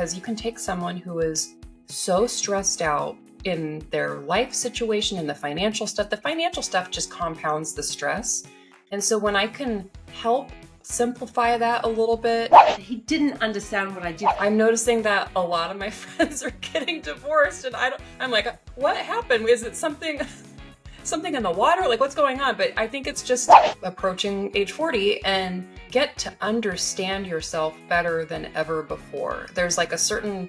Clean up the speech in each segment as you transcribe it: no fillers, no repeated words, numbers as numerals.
Because you can take someone who is so stressed out in their life situation and the financial stuff just compounds the stress. And so when I can help simplify that a little bit, he didn't understand what I did. I'm noticing that a lot of my friends are getting divorced, and I'm like, what happened? Is it something in the water? Like, what's going on? But I think it's just approaching age 40 and get to understand yourself better than ever before. There's like a certain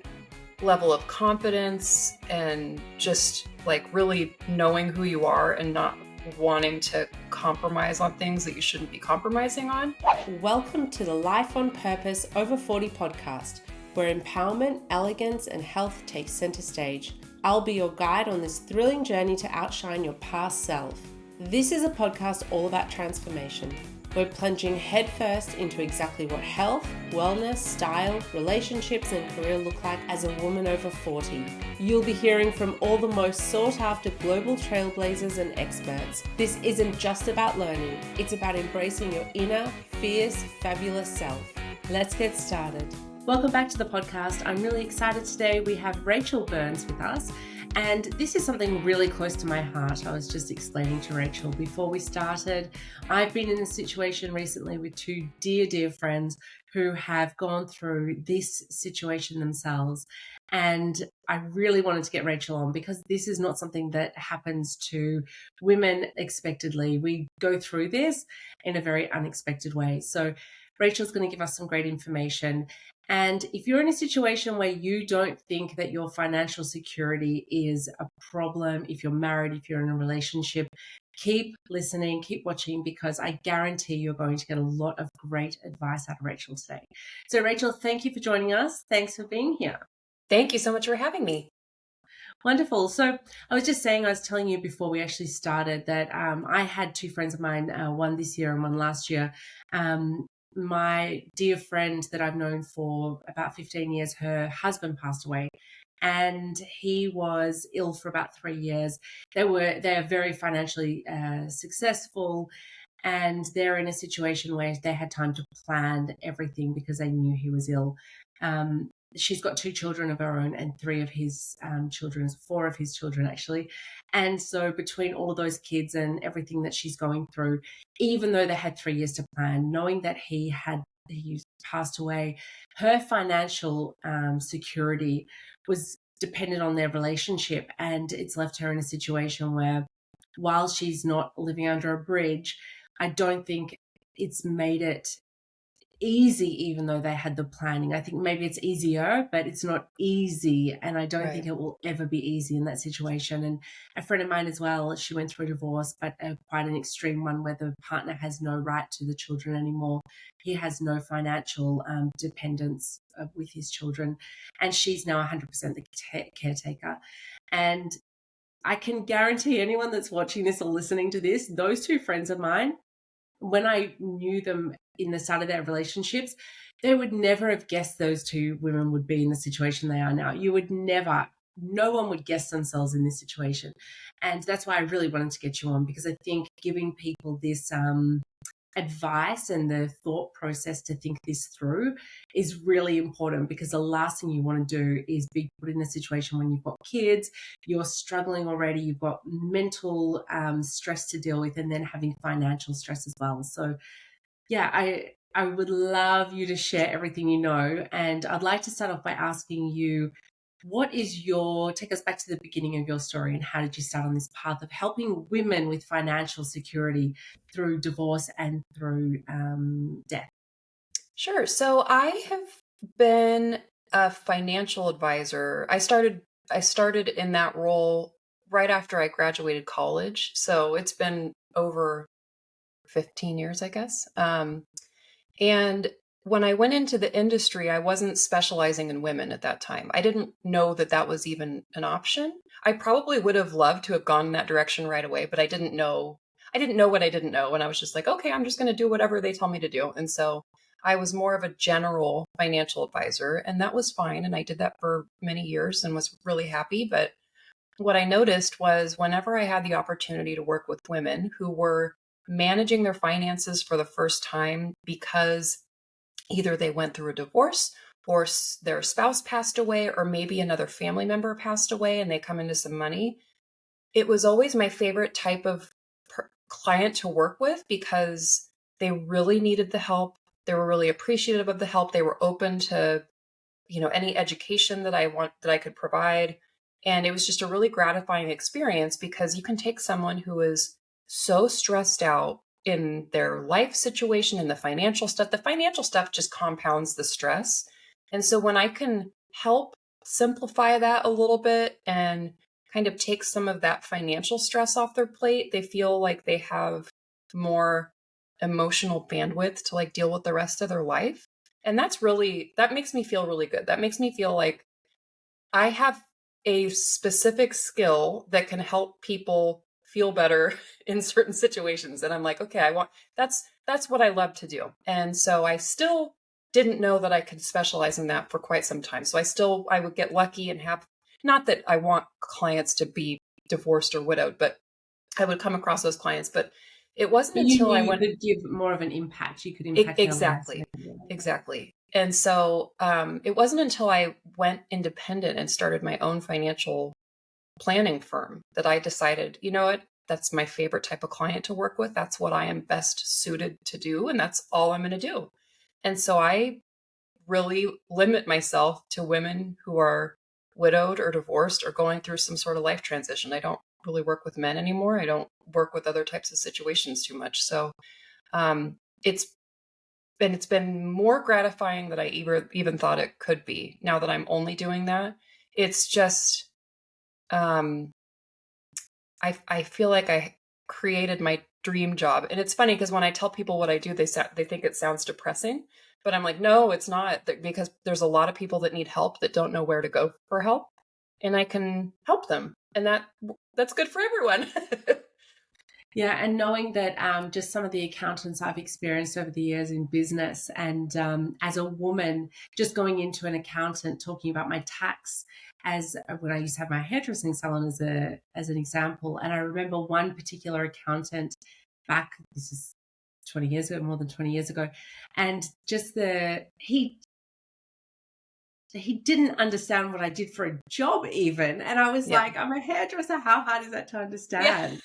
level of confidence and just like really knowing who you are and not wanting to compromise on things that you shouldn't be compromising on. Welcome to the Life on Purpose Over 40 podcast, where empowerment, elegance, and health take center stage. I'll be your guide on this thrilling journey to outshine your past self. This is a podcast all about transformation. We're plunging headfirst into exactly what health, wellness, style, relationships, and career look like as a woman over 40. You'll be hearing from all the most sought-after global trailblazers and experts. This isn't just about learning, it's about embracing your inner, fierce, fabulous self. Let's get started. Welcome back to the podcast. I'm really excited today. We have Rachel Burns with us, and this is something really close to my heart. I was just explaining to Rachel before we started. I've been in a situation recently with two dear friends who have gone through this situation themselves. And I really wanted to get Rachel on because this is not something that happens to women expectedly. We go through this in a very unexpected way. So Rachel's going to give us some great information. And if you're in a situation where you don't think that your financial security is a problem, if you're married, if you're in a relationship, keep listening, keep watching, because I guarantee you're going to get a lot of great advice out of Rachel today. So Rachel, thank you for joining us. Thanks for being here. Thank you so much for having me. Wonderful. So I was telling you before we actually started that I had two friends of mine, one this year and one last year. My dear friend that I've known for about 15 years, her husband passed away and he was ill for about 3 years. They are very financially successful, and they're in a situation where they had time to plan everything because they knew he was ill. She's got 2 children of her own and 3 of his children, 4 of his children actually. And so between all of those kids and everything that she's going through, even though they had 3 years to plan, knowing that he passed away, her financial security was dependent on their relationship. And it's left her in a situation where, while she's not living under a bridge, I don't think it's made it easy, even though they had the planning. I think maybe it's easier, but it's not easy. And I don't think it will ever be easy in that situation. And a friend of mine as well, she went through a divorce, but quite an extreme one where the partner has no right to the children anymore. He has no financial dependence with his children. And she's now 100% the caretaker. And I can guarantee anyone that's watching this or listening to this, those 2 friends of mine, when I knew them in the start of their relationships, they would never have guessed those 2 women would be in the situation they are now. You would never, no one would guess themselves in this situation. And that's why I really wanted to get you on, because I think giving people this advice and the thought process to think this through is really important, because the last thing you want to do is be put in a situation when you've got kids, you're struggling already, you've got mental stress to deal with, and then having financial stress as well. So yeah, I would love you to share everything you know. And I'd like to start off by asking you, take us back to the beginning of your story, and how did you start on this path of helping women with financial security through divorce and through death? Sure. So I have been a financial advisor. I started in that role right after I graduated college. So it's been over 15 years, I guess. And when I went into the industry, I wasn't specializing in women at that time. I didn't know that that was even an option. I probably would have loved to have gone in that direction right away, but I didn't know what I didn't know. And I was just like, okay, I'm just going to do whatever they tell me to do. And so I was more of a general financial advisor, and that was fine. And I did that for many years and was really happy. But what I noticed was, whenever I had the opportunity to work with women who were managing their finances for the first time because either they went through a divorce or their spouse passed away, or maybe another family member passed away and they come into some money. It was always my favorite type of client to work with because they really needed the help. They were really appreciative of the help. They were open to, any education that I could provide. And it was just a really gratifying experience because you can take someone who is so stressed out in their life situation and the financial stuff just compounds the stress. And so when I can help simplify that a little bit and kind of take some of that financial stress off their plate, they feel like they have more emotional bandwidth to like deal with the rest of their life. And that makes me feel really good. That makes me feel like I have a specific skill that can help people feel better in certain situations. And I'm like, okay, that's what I love to do. And so I still didn't know that I could specialize in that for quite some time. So I would get lucky and have, not that I want clients to be divorced or widowed, but I would come across those clients. But it wasn't But you until knew I you went. could give more of an impact. You could impact their lives. Exactly. Exactly. And so it wasn't until I went independent and started my own financial planning firm that I decided, you know what, that's my favorite type of client to work with. That's what I am best suited to do. And that's all I'm going to do. And so I really limit myself to women who are widowed or divorced or going through some sort of life transition. I don't really work with men anymore. I don't work with other types of situations too much. So um, it's it's been more gratifying than I even thought it could be. Now that I'm only doing that, it's just um, I feel like I created my dream job. And it's funny because when I tell people what I do, they think it sounds depressing, but I'm like, no, it's not, because there's a lot of people that need help that don't know where to go for help, and I can help them, and that's good for everyone. Yeah, and knowing that just some of the accountants I've experienced over the years in business, and as a woman, just going into an accountant talking about my tax, as when I used to have my hairdressing salon as an example, and I remember one particular accountant back, this is 20 years ago, more than 20 years ago, and just he didn't understand what I did for a job even, and I was Yeah. like, I'm a hairdresser. How hard is that to Yeah. understand?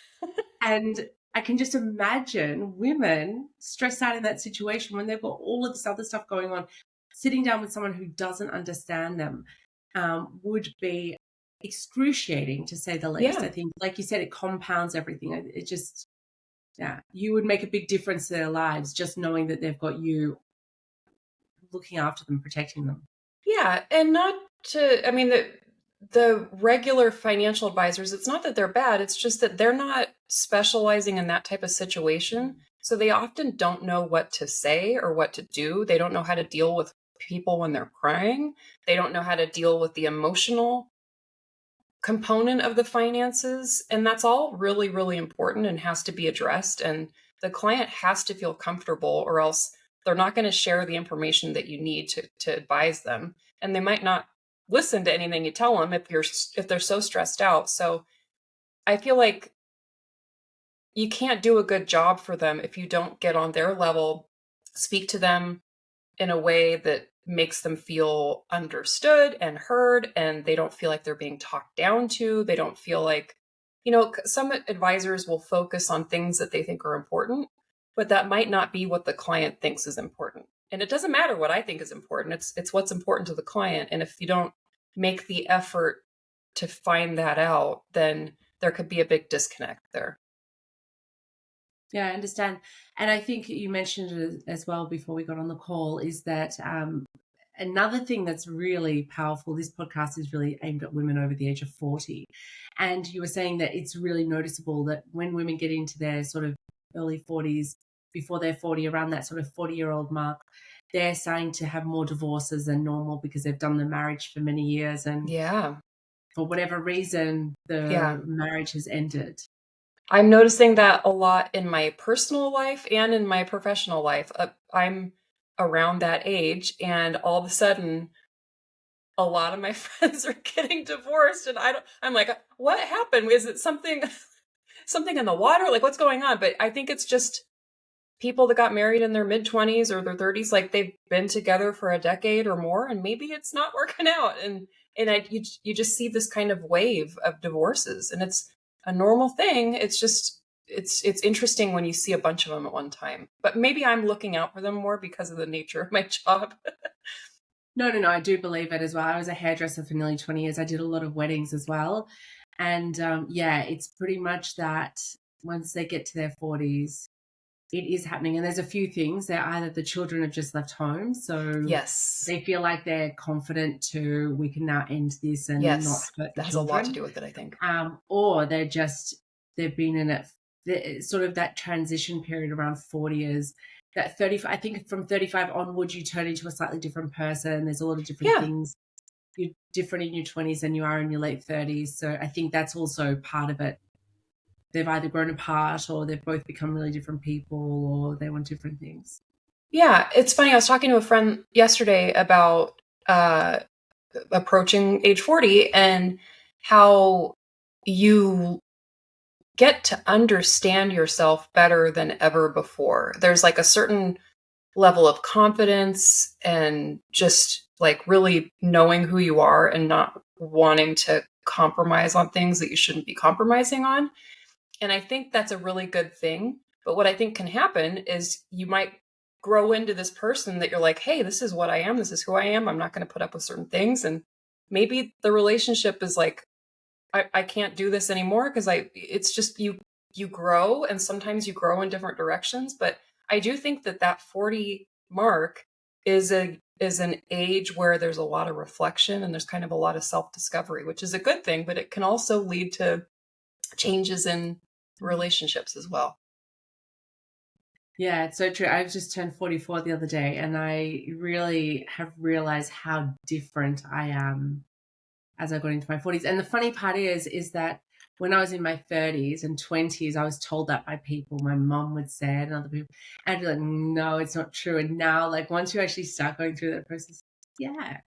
And I can just imagine women stressed out in that situation when they've got all of this other stuff going on. Sitting down with someone who doesn't understand them would be excruciating, to say the least. Yeah. I think, like you said, it compounds everything. It just, yeah, you would make a big difference to their lives just knowing that they've got you looking after them, protecting them. Yeah, and not to, I mean, the regular financial advisors, it's not that they're bad, it's just that they're not specializing in that type of situation. So they often don't know what to say or what to do. They don't know how to deal with people when they're crying. They don't know how to deal with the emotional component of the finances. And that's all really, really important and has to be addressed. And the client has to feel comfortable, or else they're not going to share the information that you need to advise them. And they might not listen to anything you tell them if they're so stressed out. So I feel like you can't do a good job for them if you don't get on their level, speak to them in a way that makes them feel understood and heard, and they don't feel like they're being talked down to. They don't feel like, some advisors will focus on things that they think are important, but that might not be what the client thinks is important. And it doesn't matter what I think is important. It's what's important to the client. And if you don't make the effort to find that out, then there could be a big disconnect there. Yeah, I understand. And I think you mentioned it as well before we got on the call, is that another thing that's really powerful, this podcast is really aimed at women over the age of 40. And you were saying that it's really noticeable that when women get into their sort of early 40s, before they're 40, around that sort of 40-year-old mark, they're starting to have more divorces than normal because they've done the marriage for many years. And Yeah. for whatever reason, Yeah. the marriage has ended. I'm noticing that a lot in my personal life and in my professional life. I'm around that age, and all of a sudden, a lot of my friends are getting divorced, and I'm like, what happened? Is it something in the water? Like, what's going on? But I think it's just people that got married in their mid-20s or their 30s, like they've been together for a decade or more, and maybe it's not working out. You just see this kind of wave of divorces, and it's a normal thing. It's just it's interesting when you see a bunch of them at one time. But maybe I'm looking out for them more because of the nature of my job. No, no, no. I do believe it as well. I was a hairdresser for nearly 20 years. I did a lot of weddings as well. And yeah, it's pretty much that once they get to their 40s, it is happening. And there's a few things. They're either the children have just left home, so Yes. they feel like they're confident to, we can now end this and not Yes. hurt the That has a lot to children. do with it, I think. Or they've been in it, sort of that transition period around 40 years. That 30, I think from 35 onwards, you turn into a slightly different person. There's a lot of different Yeah. things. You're different in your 20s than you are in your late 30s. So I think that's also part of it. They've either grown apart or they've both become really different people or they want different things. Yeah, it's funny. I was talking to a friend yesterday about uh, approaching age 40 and how you get to understand yourself better than ever before. There's like a certain level of confidence and just like really knowing who you are and not wanting to compromise on things that you shouldn't be compromising on. And I think that's a really good thing. But what I think can happen is you might grow into this person that you're like, hey, this is what I am. This is who I am. I'm not going to put up with certain things. And maybe the relationship is like, I can't do this anymore because it's just you grow, and sometimes you grow in different directions. But I do think that that 40 mark is an age where there's a lot of reflection and there's kind of a lot of self-discovery, which is a good thing, but it can also lead to changes in relationships as well. Yeah, it's so true. I just turned 44 the other day and I really have realized how different I am as I got into my 40s. And the funny part is that when I was in my 30s and 20s, I was told that by people. My mom would say it and other people. And I'd be like, no, it's not true. And now, like, once you actually start going through that process, yeah,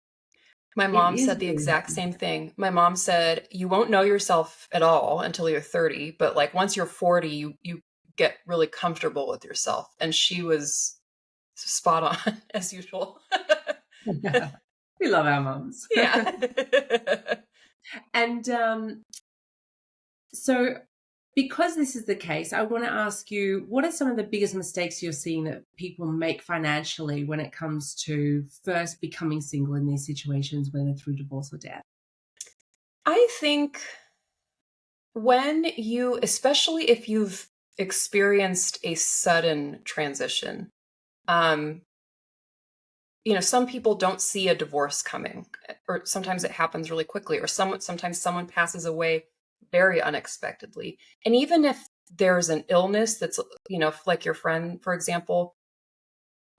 My it mom is said the really exact happening. same thing. My mom said, you won't know yourself at all until you're 30, but like once you're 40, you get really comfortable with yourself. And she was spot on as usual. We love our moms. Yeah. And so, because this is the case, I want to ask you, what are some of the biggest mistakes you're seeing that people make financially when it comes to first becoming single in these situations, whether through divorce or death? I think when you, especially if you've experienced a sudden transition, um, some people don't see a divorce coming, or sometimes it happens really quickly, or sometimes someone passes away very unexpectedly. And even if there's an illness that's, like your friend, for example,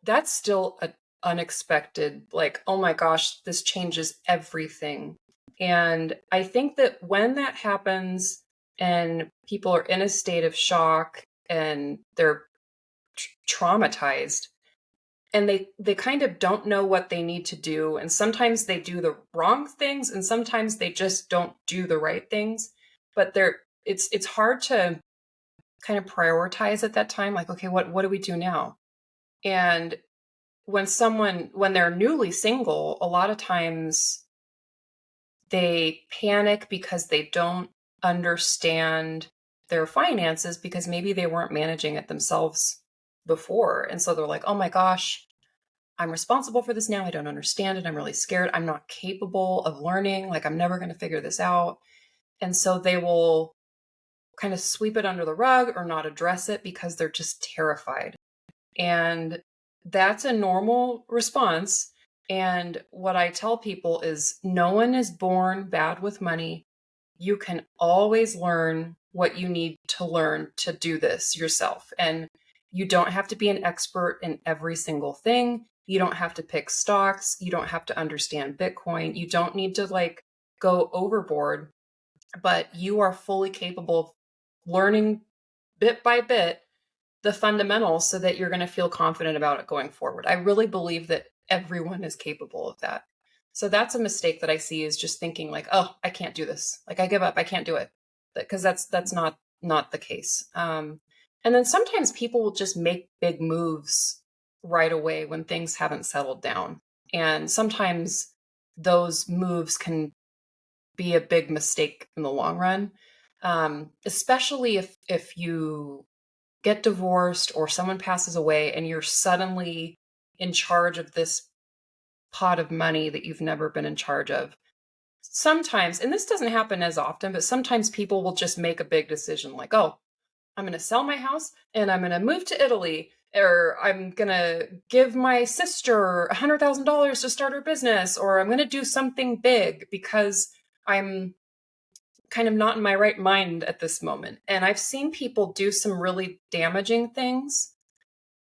that's still an unexpected, like, oh my gosh, this changes everything. And I think that when that happens and people are in a state of shock and they're traumatized, and they kind of don't know what they need to do, and sometimes they do the wrong things and sometimes they just don't do the right things, but it's hard to kind of prioritize at that time, like, okay, what do we do now? And when they're newly single, a lot of times they panic because they don't understand their finances, because maybe they weren't managing it themselves before, and so they're like, oh my gosh, I'm responsible for this now. I don't understand it. I'm really scared. I'm not capable of learning. Like, I'm never going to figure this out. And so they will kind of sweep it under the rug or not address it because they're just terrified. And that's a normal response. And what I tell people is no one is born bad with money. You can always learn what you need to learn to do this yourself. And you don't have to be an expert in every single thing. You don't have to pick stocks. You don't have to understand Bitcoin. You don't need to like go overboard, but you are fully capable of learning bit by bit the fundamentals so that you're going to feel confident about it going forward. I really believe that everyone is capable of that. So that's a mistake that I see, is just thinking like, oh, I can't do this. Like, I give up. I can't do it. Because that's not the case. And then sometimes people will just make big moves right away when things haven't settled down. And sometimes those moves can be a big mistake in the long run, especially if you get divorced or someone passes away and you're suddenly in charge of this pot of money that you've never been in charge of. Sometimes, and this doesn't happen as often, but sometimes people will just make a big decision like, oh, I'm going to sell my house and I'm going to move to Italy, or I'm going to give my sister $100,000 to start her business, or I'm going to do something big because I'm kind of not in my right mind at this moment. And I've seen people do some really damaging things.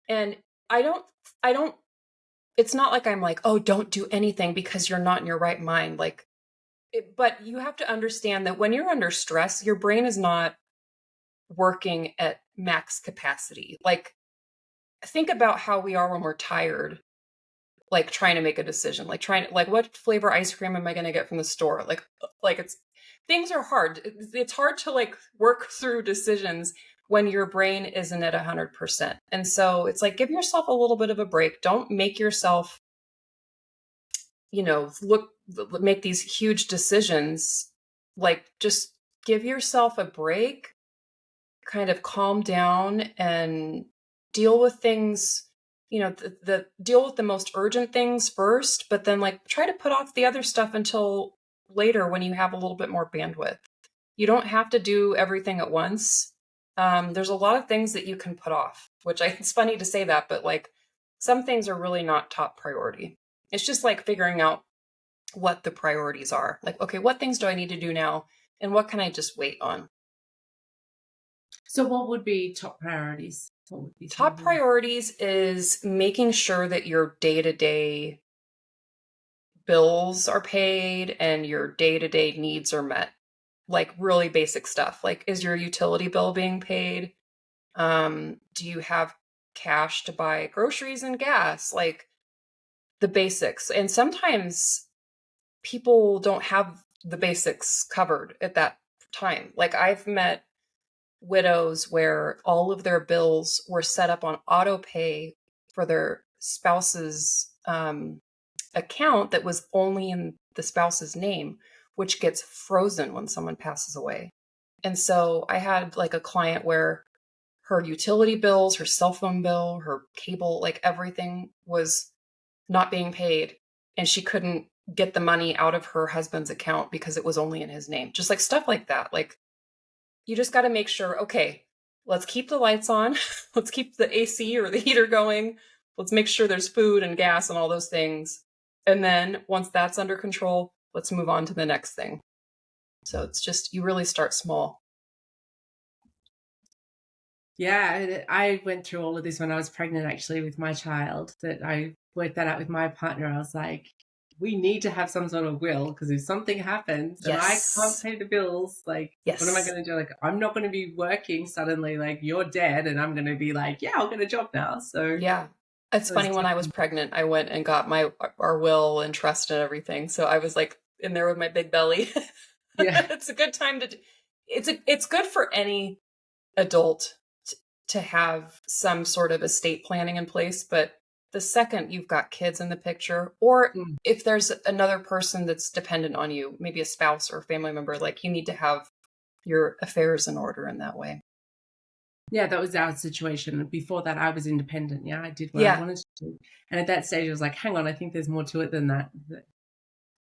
And I don't, it's not like I'm like, oh, don't do anything because you're not in your right mind. Like, but you have to understand that when you're under stress, your brain is not working at max capacity. Like, think about how we are when we're tired, like trying to make a decision, like like what flavor ice cream am I going to get from the store? Like it's things are hard. It's hard to like work through decisions when your brain isn't at 100%. And so it's like give yourself a little bit of a break. Don't make yourself, look make these huge decisions. Like just give yourself a break, kind of calm down and deal with things, the deal with the most urgent things first, but then like try to put off the other stuff until later when you have a little bit more bandwidth. You don't have to do everything at once. There's a lot of things that you can put off, it's funny to say that, but like some things are really not top priority. It's just like figuring out what the priorities are. Like, okay, what things do I need to do now? And what can I just wait on? So, what would be top priorities? What would be some of Top them? priorities is making sure that your day to day bills are paid and your day to day needs are met. Like really basic stuff. Like, is your utility bill being paid? Do you have cash to buy groceries and gas? Like the basics. And sometimes people don't have the basics covered at that time. Like, I've met widows where all of their bills were set up on auto pay for their spouse's account that was only in the spouse's name, which gets frozen when someone passes away. And so I had like a client where her utility bills, her cell phone bill, her cable, like everything was not being paid. And she couldn't get the money out of her husband's account because it was only in his name. Just like stuff like that. Like, you just got to make sure, okay, let's keep the lights on. Let's keep the AC or the heater going. Let's make sure there's food and gas and all those things. And then once that's under control, let's move on to the next thing. So it's just, you really start small. Yeah, I went through all of this when I was pregnant, actually, with my child. That I worked that out with my partner. I was like, we need to have some sort of will because if something happens and I can't Yes. pay the bills, like, what am I Yes. going to do? Like, I'm not going to be working suddenly. Like, you're dead, and I'm going to be like, yeah, I'll get a job now. So Yeah. It's it was funny, when I was definitely, pregnant, I went and got our will and trust and everything. So I was like in there with my big belly. yeah. It's a good time to it's good for any adult to have some sort of estate planning in place, but the second you've got kids in the picture, or Mm. if there's another person that's dependent on you, maybe a spouse or a family member, like you need to have your affairs in order in that way. Yeah, that was our situation. Before that, I was independent. Yeah, I did what I Yeah. wanted to do. And at that stage, I was like, hang on, I think there's more to it than that.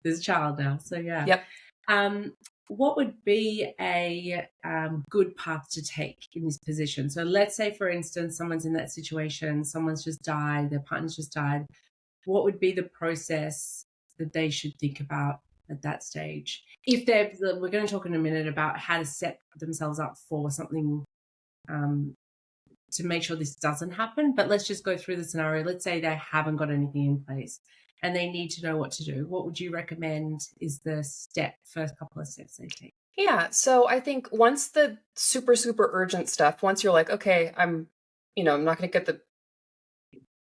There's a child now. So, yeah. Yep. Um, what would be a good path to take in this position? So, let's say, for instance, someone's in that situation, someone's just died, their partner's just died. What would be the process that they should think about at that stage? If we're going to talk in a minute about how to set themselves up for something um, to make sure this doesn't happen. But let's just go through the scenario. Let's say they haven't got anything in place and they need to know what to do. What would you recommend is the first couple of steps they take? Yeah. So I think once the super, super urgent stuff, once you're like, okay, I'm not going to get the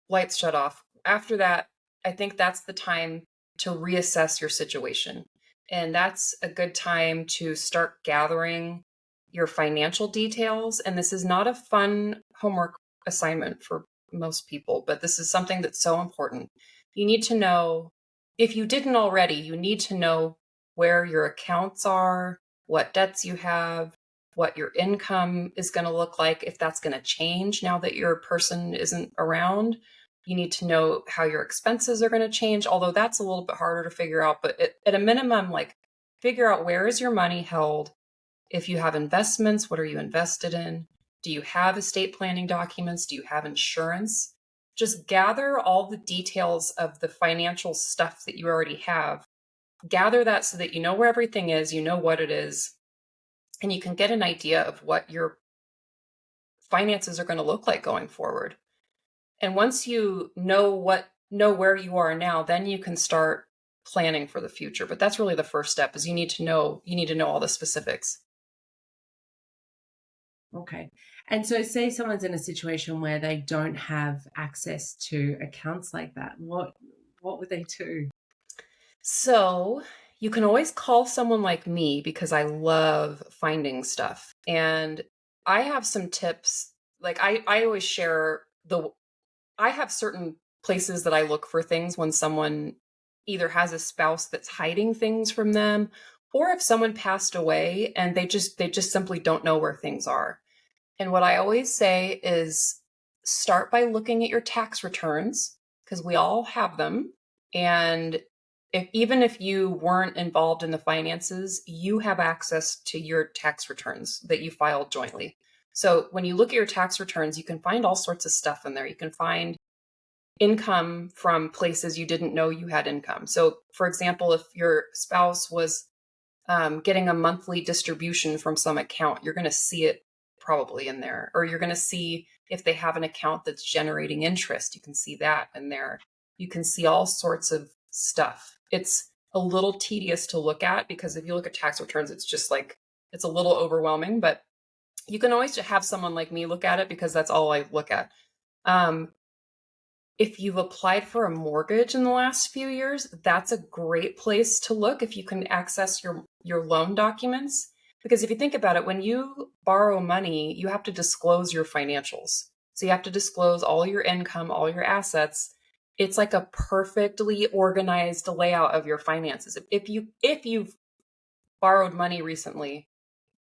lights shut off. After that, I think that's the time to reassess your situation. And that's a good time to start gathering. your financial details. And this is not a fun homework assignment for most people, but this is something that's so important. You need to know, if you didn't already, you need to know where your accounts are, what debts you have, what your income is going to look like, if that's going to change now that your person isn't around. You need to know how your expenses are going to change, although that's a little bit harder to figure out. But at a minimum, like, figure out where is your money held. If you have investments, what are you invested in? Do you have estate planning documents? Do you have insurance? Just gather all the details of the financial stuff that you already have. Gather that so that you know where everything is, you know what it is, and you can get an idea of what your finances are going to look like going forward. And once you know where you are now, then you can start planning for the future. But that's really the first step, is you need to know all the specifics. Okay. And so say someone's in a situation where they don't have access to accounts like that. What would they do? So you can always call someone like me because I love finding stuff. And I have some tips. Like, I always share I have certain places that I look for things when someone either has a spouse that's hiding things from them, or if someone passed away and they just simply don't know where things are. And what I always say is, start by looking at your tax returns, because we all have them. And even if you weren't involved in the finances, you have access to your tax returns that you filed jointly. So when you look at your tax returns, you can find all sorts of stuff in there. You can find income from places you didn't know you had income. So, for example, if your spouse was getting a monthly distribution from some account, you're going to see it probably in there. Or you're going to see if they have an account that's generating interest, you can see that in there. You can see all sorts of stuff. It's a little tedious to look at, because if you look at tax returns, it's just like, it's a little overwhelming, but you can always have someone like me look at it, because that's all I look at. Um, if you've applied for a mortgage in the last few years, that's a great place to look if you can access your loan documents. Because if you think about it, when you borrow money, you have to disclose your financials. So you have to disclose all your income, all your assets. It's like a perfectly organized layout of your finances. If you've borrowed money recently,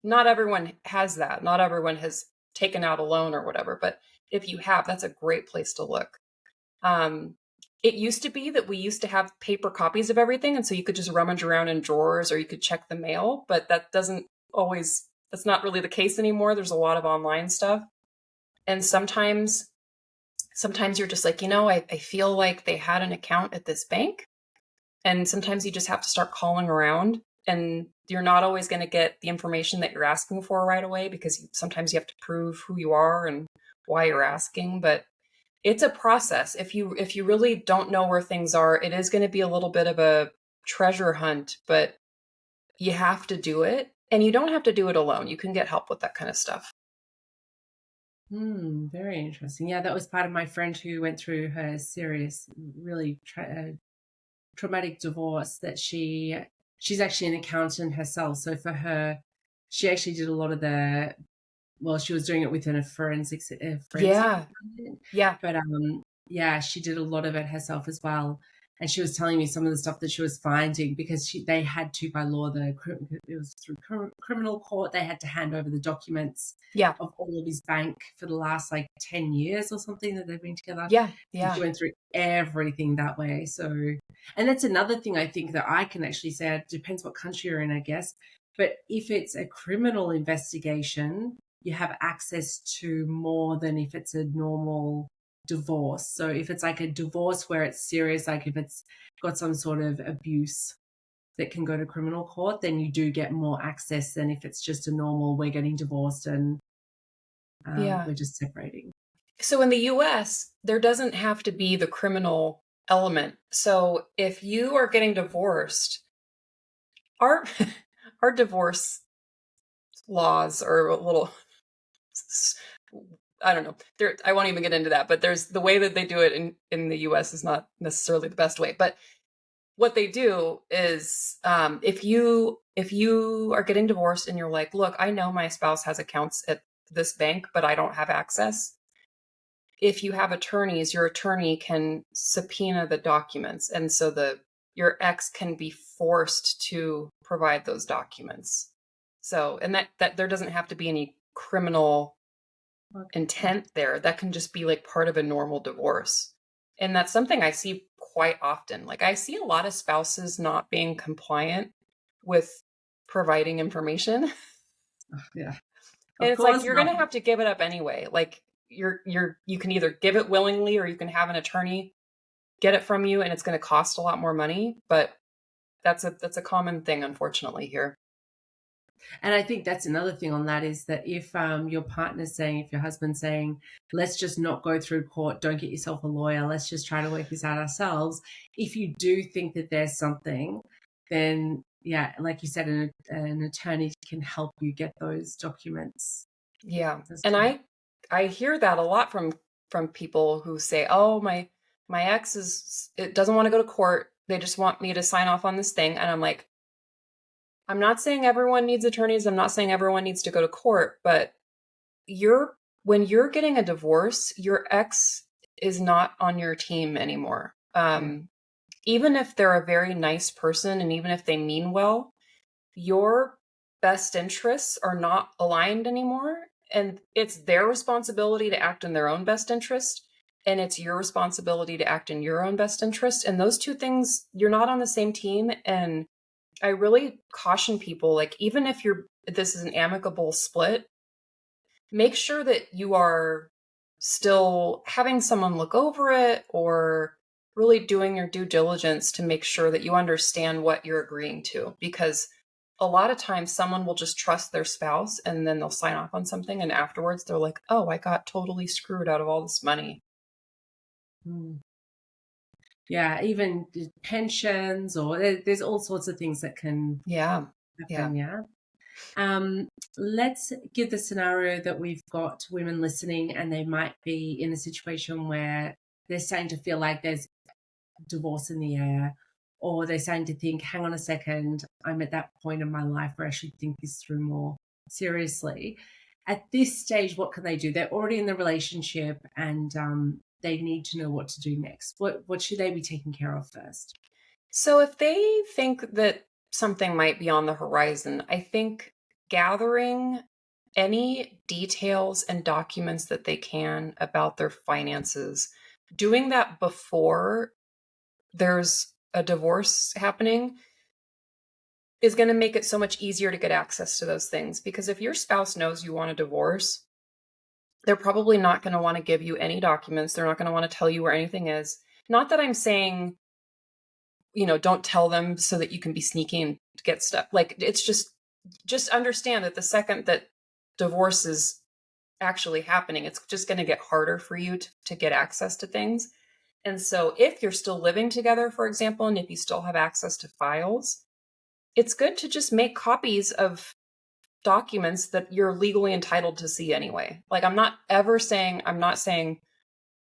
not everyone has that. Not everyone has taken out a loan or whatever, but if you have, that's a great place to look. Um, it used to be that we used to have paper copies of everything, and so you could just rummage around in drawers or you could check the mail, but that's not really the case anymore. There's a lot of online stuff. And sometimes you're just like, I feel like they had an account at this bank. And sometimes you just have to start calling around, and you're not always going to get the information that you're asking for right away, because sometimes you have to prove who you are and why you're asking. But it's a process. If you really don't know where things are, it is going to be a little bit of a treasure hunt, but you have to do it. And you don't have to do it alone. You can get help with that kind of stuff. Very interesting. Yeah, that was part of my friend who went through her serious, really traumatic divorce. That she's actually an accountant herself. So for her, she actually did a lot of she was doing it within a forensic Yeah. department, Yeah. but yeah, she did a lot of it herself as well. And she was telling me some of the stuff that she was finding, because they had to, by law, it was through criminal court, they had to hand over the documents Yeah. of all of his bank for the last like 10 years or something that they've been together. Yeah. And she Yeah. went through everything that way. So, and that's another thing I think that I can actually say, it depends what country you're in, I guess. But if it's a criminal investigation, you have access to more than if it's a normal divorce. So if it's like a divorce where it's serious, like if it's got some sort of abuse that can go to criminal court, then you do get more access than if it's just a normal, we're getting divorced and Yeah. we're just separating. So in the US, there doesn't have to be the criminal element. So if you are getting divorced, our our divorce laws are a little, I don't know. I won't even get into that, but there's the way that they do it in the US is not necessarily the best way. But what they do is, if you are getting divorced and you're like, look, I know my spouse has accounts at this bank, but I don't have access. If you have attorneys, your attorney can subpoena the documents, and so the your ex can be forced to provide those documents. So, and that there doesn't have to be any criminal Okay. intent there. That can just be like part of a normal divorce. And that's something I see quite often. Like I see a lot of spouses not being compliant with providing information. Yeah. And Of it's like course you're not. going to have to give it up anyway. Like you can either give it willingly or you can have an attorney get it from you and it's going to cost a lot more money, but that's a common thing unfortunately here. And I think that's another thing on that is that if your partner's saying, if your husband's saying, let's just not go through court, don't get yourself a lawyer, let's just try to work this out ourselves. If you do think that there's something, then yeah, like you said, an attorney can help you get those documents Yeah. as And well. I hear that a lot from people who say, "Oh, my ex is it doesn't want to go to court. They just want me to sign off on this thing." And I'm like, "I'm not saying everyone needs attorneys. I'm not saying everyone needs to go to court, but you're when you're getting a divorce, your ex is not on your team anymore. Yeah. Even if they're a very nice person and even if they mean well, your best interests are not aligned anymore. And it's their responsibility to act in their own best interest. And it's your responsibility to act in your own best interest. And those two things, you're not on the same team. And I really caution people, like, even if this is an amicable split, make sure that you are still having someone look over it or really doing your due diligence to make sure that you understand what you're agreeing to. Because a lot of times someone will just trust their spouse and then they'll sign off on something. And afterwards they're like, oh, I got totally screwed out of all this money. Mm. Yeah, even pensions or there's all sorts of things that can Yeah. Yeah. happen. Yeah. Um, let's give the scenario that we've got women listening and they might be in a situation where they're starting to feel like there's divorce in the air, or they're starting to think, hang on a second, I'm at that point in my life where I should think this through more seriously. At this stage, what can they do? They're already in the relationship and they need to know what to do next. What should they be taking care of first? So if they think that something might be on the horizon, I think gathering any details and documents that they can about their finances, doing that before there's a divorce happening is going to make it so much easier to get access to those things. Because if your spouse knows you want a divorce, they're probably not going to want to give you any documents. They're not going to want to tell you where anything is. Not that I'm saying, don't tell them so that you can be sneaky and get stuff. Like it's just understand that the second that divorce is actually happening, it's just going to get harder for you to get access to things. And so if you're still living together, for example, and if you still have access to files, it's good to just make copies of documents that you're legally entitled to see anyway. Like I'm not saying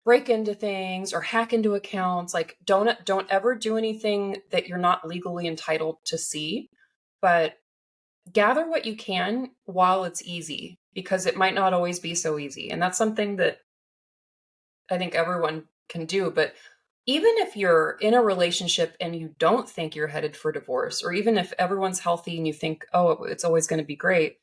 break into things or hack into accounts. Like don't ever do anything that you're not legally entitled to see, but gather what you can while it's easy because it might not always be so easy. And that's something that I think everyone can do, but even if you're in a relationship and you don't think you're headed for divorce, or even if everyone's healthy and you think, oh, it's always going to be great,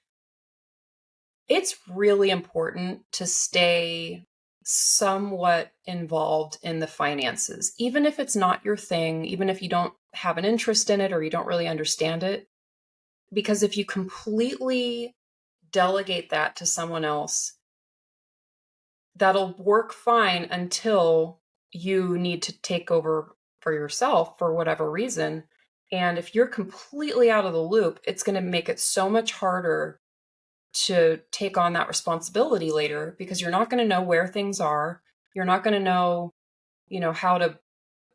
it's really important to stay somewhat involved in the finances, even if it's not your thing, even if you don't have an interest in it or you don't really understand it. Because if you completely delegate that to someone else, that'll work fine until you need to take over for yourself for whatever reason. And if you're completely out of the loop, it's going to make it so much harder to take on that responsibility later because you're not going to know where things are. You're not going to know, how to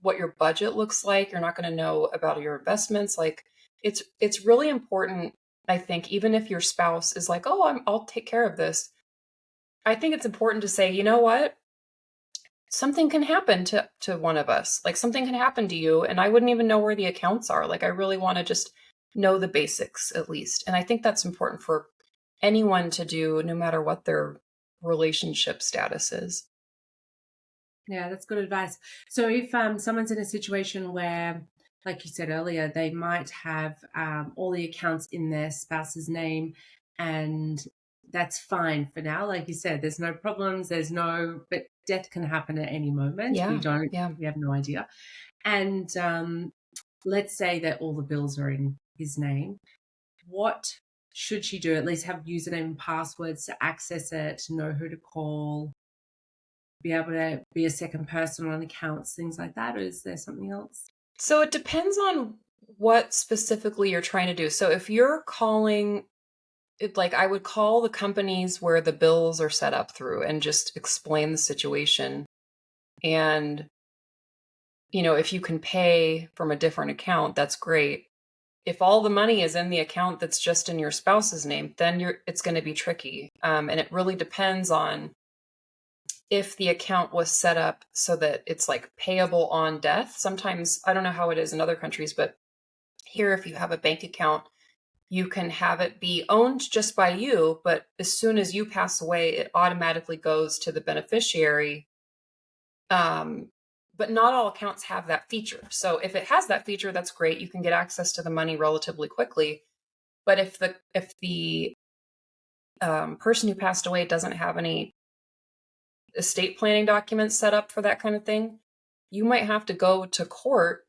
what your budget looks like. You're not going to know about your investments. Like it's really important, I think, even if your spouse is like, "Oh, I'll take care of this." I think it's important to say, "You know what? something can happen to one of us. Like something can happen to you and I wouldn't even know where the accounts are. Like I really want to just know the basics at least. And I think that's important for anyone to do no matter what their relationship status is. Yeah, that's good advice. So if someone's in a situation where, like you said earlier, they might have all the accounts in their spouse's name, and that's fine for now. Like you said, there's no problems. But death can happen at any moment. Yeah. Yeah. We have no idea. And let's say that all the bills are in his name. What should she do? At least have username and passwords to access it, to know who to call, be able to be a second person on accounts, things like that? Or is there something else? So it depends on what specifically you're trying to do. So if you're calling it, like I would call the companies where the bills are set up through and just explain the situation. And, if you can pay from a different account, that's great. If all the money is in the account that's just in your spouse's name, then it's going to be tricky. And it really depends on if the account was set up so that it's like payable on death. Sometimes, I don't know how it is in other countries, but here, if you have a bank account, you can have it be owned just by you, but as soon as you pass away, it automatically goes to the beneficiary. Um, but not all accounts have that feature. So if it has that feature, that's great. You can get access to the money relatively quickly. But if the person who passed away doesn't have any estate planning documents set up for that kind of thing, you might have to go to court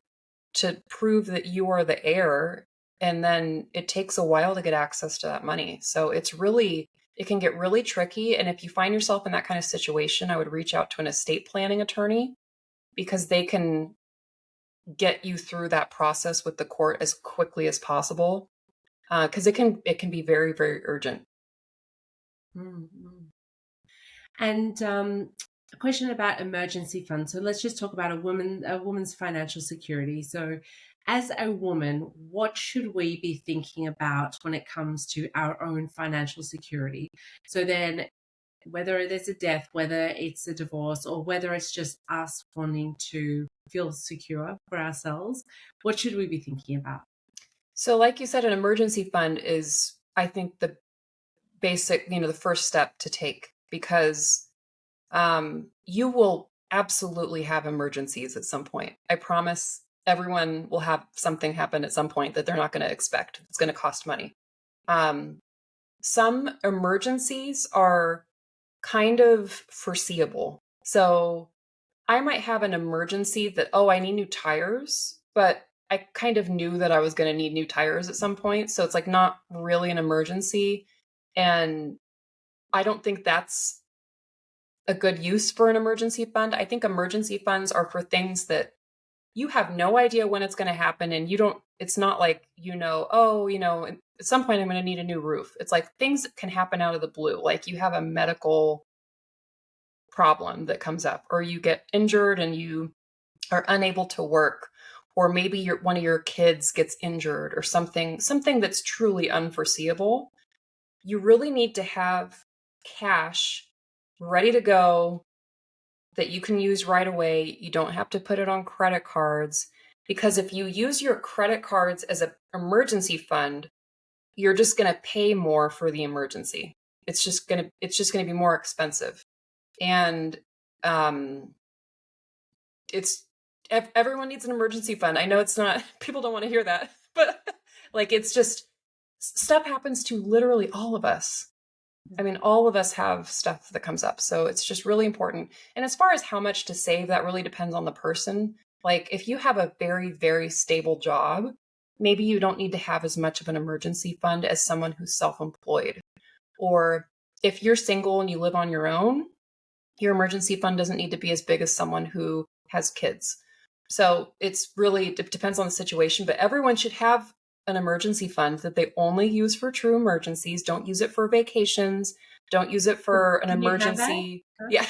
to prove that you are the heir. And then it takes a while to get access to that money. So it can get really tricky. And if you find yourself in that kind of situation, I would reach out to an estate planning attorney because they can get you through that process with the court as quickly as possible. Because it can be very, very urgent. Mm-hmm. And a question about emergency funds. So let's just talk about a woman's financial security. So as a woman, what should we be thinking about when it comes to our own financial security? So then whether there's a death, whether it's a divorce, or whether it's just us wanting to feel secure for ourselves, what should we be thinking about? So, like you said, an emergency fund is, I think, the basic, the first step to take because you will absolutely have emergencies at some point. I promise everyone will have something happen at some point that they're not going to expect. It's going to cost money. Um, some emergencies are kind of foreseeable. So I might have an emergency that, oh, I need new tires, but I kind of knew that I was going to need new tires at some point. So it's like not really an emergency. And I don't think that's a good use for an emergency fund. I think emergency funds are for things that you have no idea when it's going to happen. And it's not like, oh, at some point I'm going to need a new roof. It's like things that can happen out of the blue. Like you have a medical problem that comes up, or you get injured and you are unable to work, or maybe one of your kids gets injured or something that's truly unforeseeable. You really need to have cash ready to go that you can use right away. You don't have to put it on credit cards because if you use your credit cards as an emergency fund, you're just going to pay more for the emergency. It's just going to be more expensive. And um everyone needs an emergency fund. I know it's not, people don't want to hear that, but like it's just stuff happens to literally all of us. I mean, all of us have stuff that comes up. So it's just really important. And as far as how much to save, that really depends on the person. Like if you have a very, very stable job, maybe you don't need to have as much of an emergency fund as someone who's self-employed. Or if you're single and you live on your own, your emergency fund doesn't need to be as big as someone who has kids. So it depends on the situation, but everyone should have an emergency fund that they only use for true emergencies. Don't use it for vacations. Don't use it for an Do you have that? emergency. Yeah.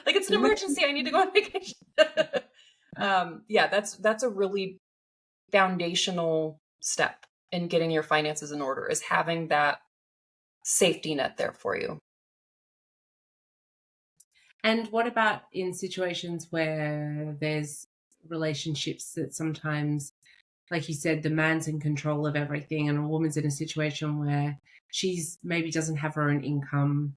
Like it's an emergency. I need to go on vacation. Yeah, that's a really foundational step in getting your finances in order, is having that safety net there for you. And what about in situations where there's relationships that sometimes, like you said, the man's in control of everything and a woman's in a situation where she's maybe doesn't have her own income.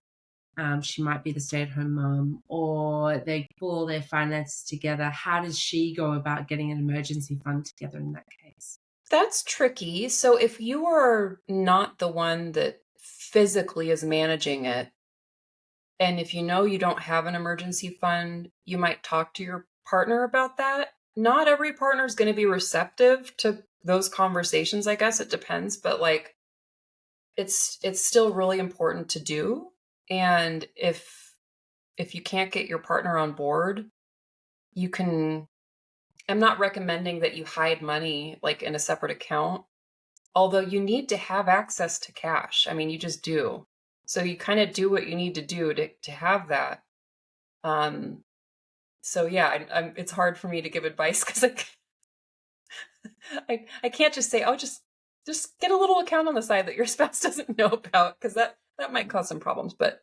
She might be the stay-at-home mom, or they pull all their finances together. How does she go about getting an emergency fund together in that case? That's tricky. So if you are not the one that physically is managing it, and if you know you don't have an emergency fund, you might talk to your partner about that. Not every partner is going to be receptive to those conversations, I guess. It depends, but like it's still really important to do. And if you can't get your partner on board, you can I'm not recommending that you hide money like in a separate account, although you need to have access to cash. I mean, you just do. So you kind of do what you need to do to have that. Um, so yeah, it's hard for me to give advice because I can't just say, oh, just get a little account on the side that your spouse doesn't know about because that might cause some problems. But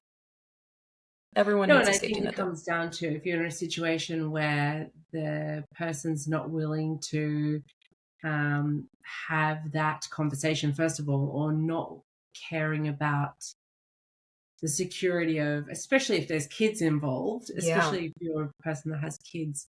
everyone No, needs and a I safety think it net, though. comes down to if you're in a situation where the person's not willing to have that conversation, first of all, or not caring about the security of, especially if there's kids involved, Yeah, especially if you're a person that has kids,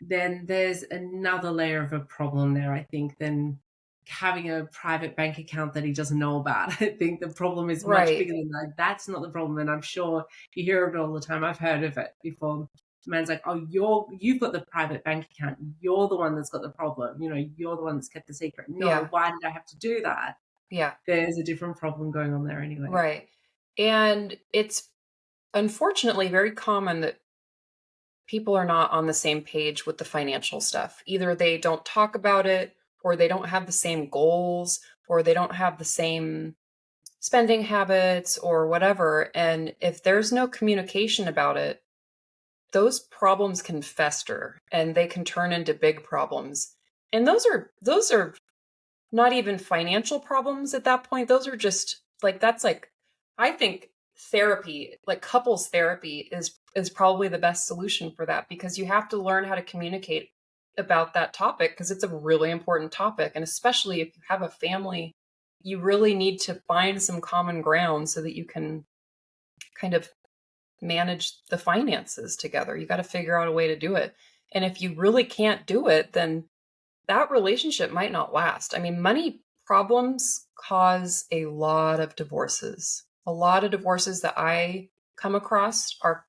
then there's another layer of a problem there, I think, than having a private bank account that he doesn't know about. I think the problem is much right. bigger than that. That's not the problem. And I'm sure you hear of it all the time. I've heard of it before. The man's like, oh, you've got the private bank account. You're the one that's got the problem. You're the one that's kept the secret. No, Yeah, why did I have to do that? yeah, There's a different problem going on there anyway. right. And it's unfortunately very common that people are not on the same page with the financial stuff. Either they don't talk about it, or they don't have the same goals, or they don't have the same spending habits, or whatever. And if there's no communication about it, those problems can fester and they can turn into big problems. And those are not even financial problems at that point. Those are just like that's like I think therapy, like couples therapy is probably the best solution for that because you have to learn how to communicate about that topic because it's a really important topic and especially if you have a family, you really need to find some common ground so that you can kind of manage the finances together. You got to figure out a way to do it. And if you really can't do it, then that relationship might not last. I mean, money problems cause a lot of divorces. A lot of divorces that I come across are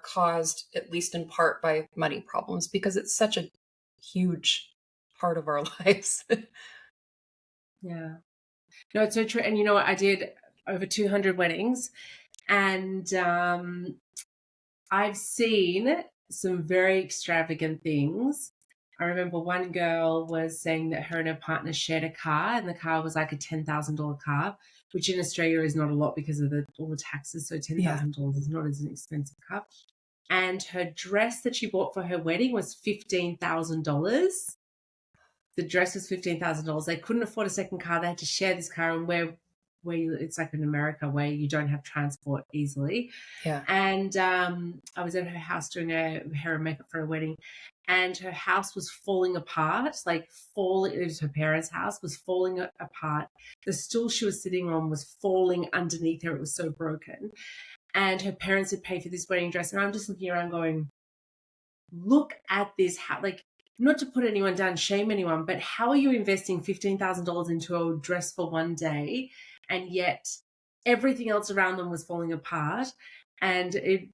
caused at least in part by money problems because it's such a huge part of our lives. Yeah. No, it's so true. And you know what? I did over 200 weddings, and I've seen some very extravagant things. I remember one girl was saying that her and her partner shared a car, and the car was like a $10,000 car, which in Australia is not a lot because of all the taxes. So Yeah. $10,000 is not as an expensive car. And her dress that she bought for her wedding was $15,000. The dress was $15,000. They couldn't afford a second car. They had to share this car, and it's like in America where you don't have transport easily. Yeah. And I was at her house doing her hair and makeup for a wedding, and her house was falling apart, like falling. It was her parents' house, was falling apart. The stool she was sitting on was falling underneath her. It was so broken. And her parents had paid for this wedding dress. And I'm just looking around going, look at this. How, like, not to put anyone down, shame anyone, but how are you investing $15,000 into a dress for one day, and yet everything else around them was falling apart? And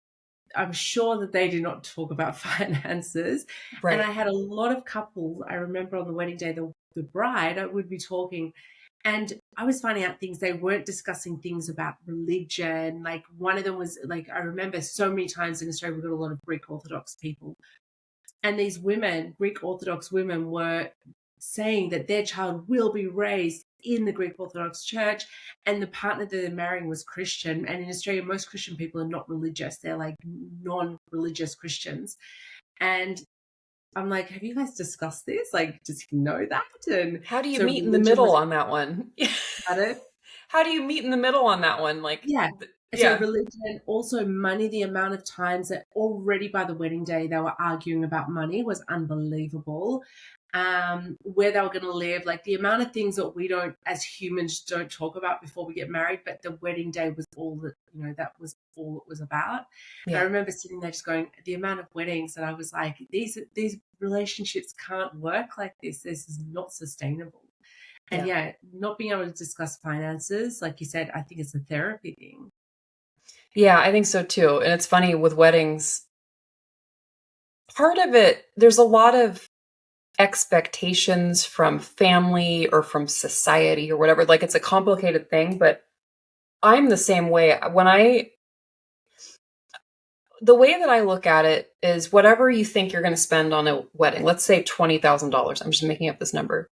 I'm sure that they did not talk about finances. And Right. I had a lot of couples. I remember on the wedding day, the bride I would be talking, and I was finding out things. They weren't discussing things about religion. Like one of them was like, I remember so many times in Australia, we've got a lot of Greek Orthodox people. And these women, Greek Orthodox women, were saying that their child will be raised in the Greek Orthodox Church, and the partner that they're marrying was Christian. And in Australia, most Christian people are not religious; they're like non-religious Christians. And I'm like, have you guys discussed this? Like, does he know that? And How do you so meet in the religion middle was on that one? at it. How do you meet in the middle on that one? Like, Yeah. So Yeah. religion, also money, the amount of times that already by the wedding day they were arguing about money was unbelievable. Where they were going to live, like the amount of things that we don't, as humans, don't talk about before we get married, but the wedding day was all that, that was all it was about. And I Yeah. remember sitting there just going, the amount of weddings that I was like, these relationships can't work like this. This is not sustainable. And Yeah. yeah, not being able to discuss finances, like you said, I think it's a therapy thing. Yeah, I think so too. And it's funny with weddings, part of it, there's a lot of expectations from family or from society or whatever. Like it's a complicated thing, but I'm the same way. The way that I look at it is whatever you think you're going to spend on a wedding, let's say $20,000. I'm just making up this number.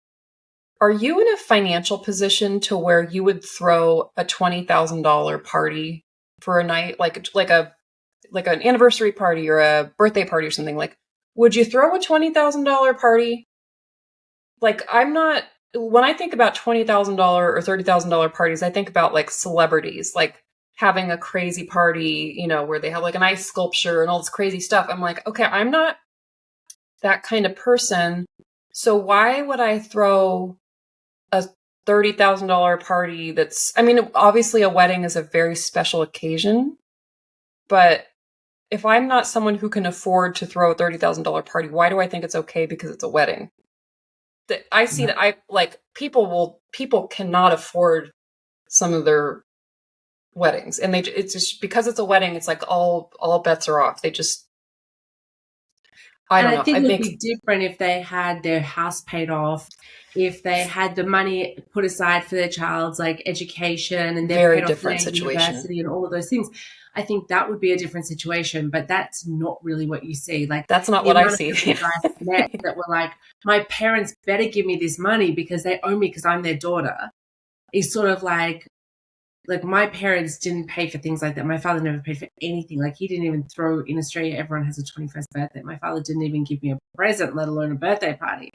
Are you in a financial position to where you would throw a $20,000 party for a night, like an anniversary party or a birthday party or something? Like, would you throw a $20,000 party? Like, I'm not. When I think about $20,000 or $30,000 parties, I think about like celebrities, like having a crazy party, where they have like an ice sculpture and all this crazy stuff. I'm like, okay, I'm not that kind of person. So why would I throw a $30,000 party I mean, obviously a wedding is a very special occasion, but if I'm not someone who can afford to throw a $30,000 party, why do I think it's okay because it's a wedding? I see Yeah. that people cannot afford some of their weddings, and it's just because it's a wedding, it's like all bets are off. They just, I And don't I know. think it It would makes be different if they had their house paid off, if they had the money put aside for their child's like education and they've very paid off their different situation. university and all of those things. I think that would be a different situation, but that's not really what you see. Like That's not the what I amount of see. people that I've met that were like, my parents better give me this money because they owe me because I'm their daughter, is sort of like my parents didn't pay for things like that. My father never paid for anything. Like he didn't even throw, in Australia, everyone has a 21st birthday. My father didn't even give me a present, let alone a birthday party.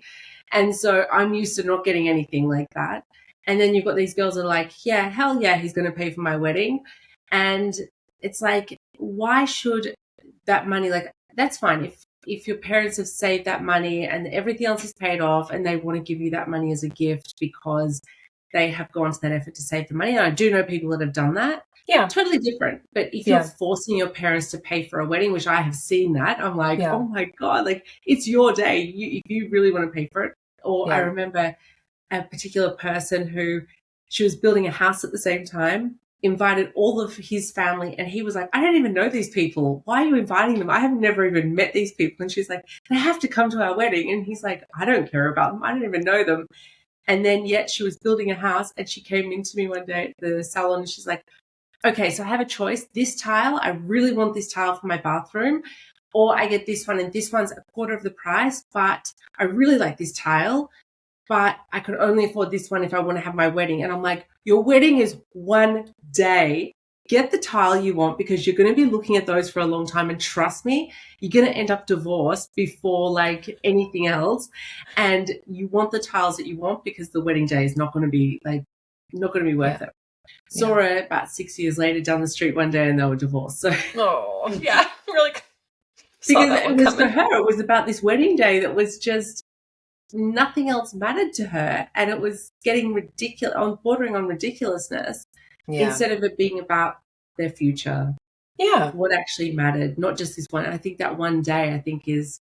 And so I'm used to not getting anything like that. And then you've got these girls that are like, yeah, hell yeah, he's going to pay for my wedding. And it's like, why should that money, like, that's fine. If your parents have saved that money and everything else is paid off and they want to give you that money as a gift because they have gone to that effort to save the money. And I do know people that have done that. Yeah. Totally different. But if you're Yeah. forcing your parents to pay for a wedding, which I have seen that, I'm like, Yeah. oh my God, like it's your day. If you really want to pay for it. Or I Yeah. remember a particular person who she was building a house at the same time, invited all of his family, and he was like, I don't even know these people. Why are you inviting them? I have never even met these people. And she's like, they have to come to our wedding. And he's like, I don't care about them. I don't even know them. And then yet she was building a house and she came into me one day at the salon and she's like, okay, so I have a choice. This tile, I really want this tile for my bathroom, or I get this one and this one's a quarter of the price, but I really like this tile, but I could only afford this one if I want to have my wedding. And I'm like, your wedding is one day. Get the tile you want because you're going to be looking at those for a long time. And trust me, you're going to end up divorced before like anything else. And you want the tiles that you want because the wedding day is not going to be worth Yeah. it. Yeah. Saw her about 6 years later down the street one day and they were divorced. So Oh, yeah. Really saw because that it one was for coming. her, it was about this wedding day that was just nothing else mattered to her. And it was getting ridiculous, bordering on ridiculousness, Yeah. instead of it being about their future, Yeah. what actually mattered, not just this one. I think that one day, I think, is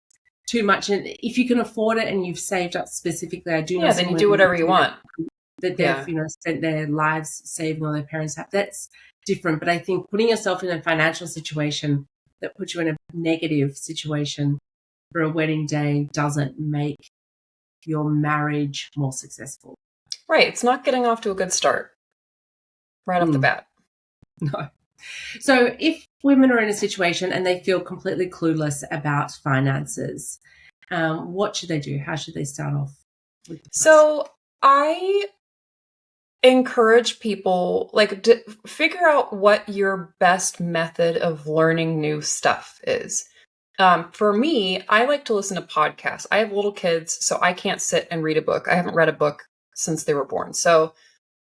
too much. And if you can afford it and you've saved up specifically, I do know Yeah. Then some you do women whatever you do that, want. that they've, Yeah. spent their lives saving all their parents have. That's different. But I think putting yourself in a financial situation that puts you in a negative situation for a wedding day doesn't make your marriage more successful. Right. It's not getting off to a good start right off the bat. No. So if women are in a situation and they feel completely clueless about finances, what should they do? How should they start off with the process? So I encourage people like to figure out what your best method of learning new stuff is. For me, I like to listen to podcasts. I have little kids, so I can't sit and read a book. I haven't read a book since they were born. So